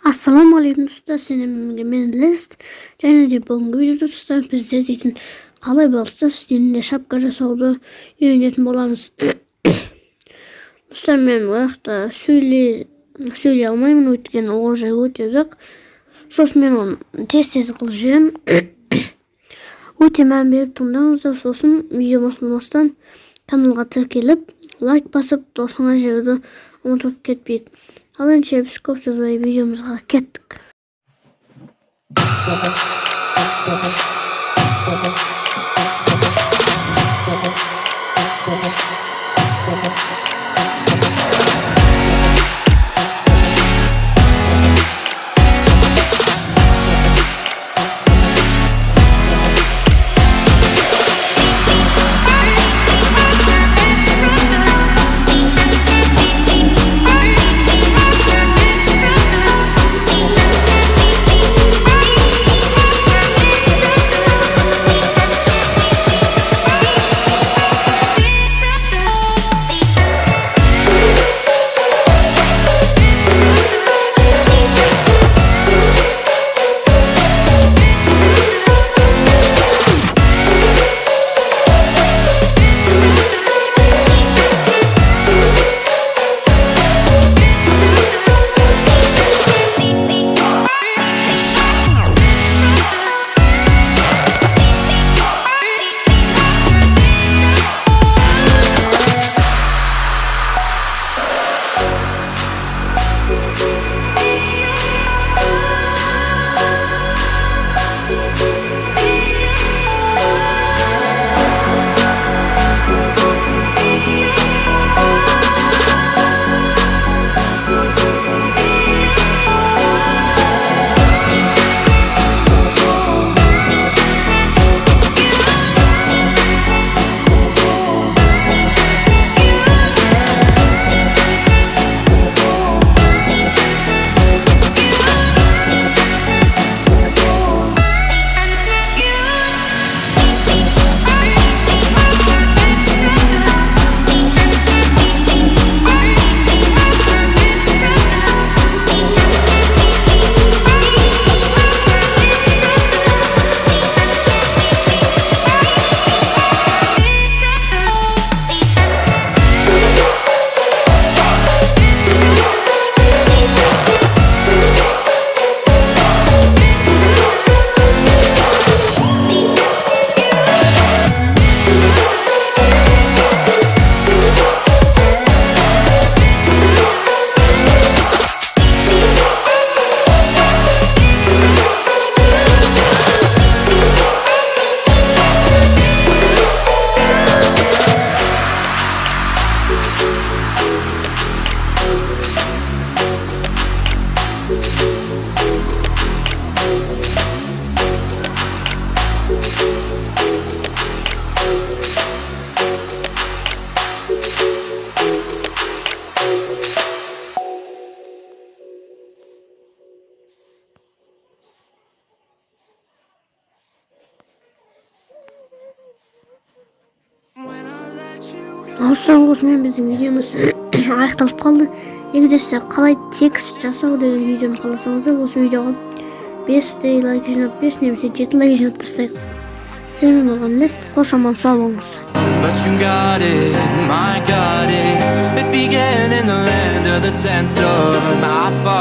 Assalamu alaikum dostlar, men List. Және де бүгінгі видеода достар бізде дейтін қалай болса стилінде шапка жасауды үйренетін боламыз. Достар, мен уақытта сөйлей алмаймын, өйткені ол жай өте ұзақ. Сосын мен оны тез қылып жіберемін. Өте мән беріп тыңдаңыздар. Сосын видео басылмастан каналға тіркеліп, лайк басып, досыңа жіберуді ұмытып кетпейді. Ал енді біз көп сөзбай видеомызға кеттік. Осымен біздің видеомыз аяқталып қалды. Егер де сіздер қалай текст жасау деген видеоны қаласаңыздар, осы видеоға 5 лайк жинап, 5 немесе 7 лайк жинап тастайық. Сіздермен болған Лист, қош аман сау болыңыздар. But you got it, my got it. It began in the land of the sandstorm.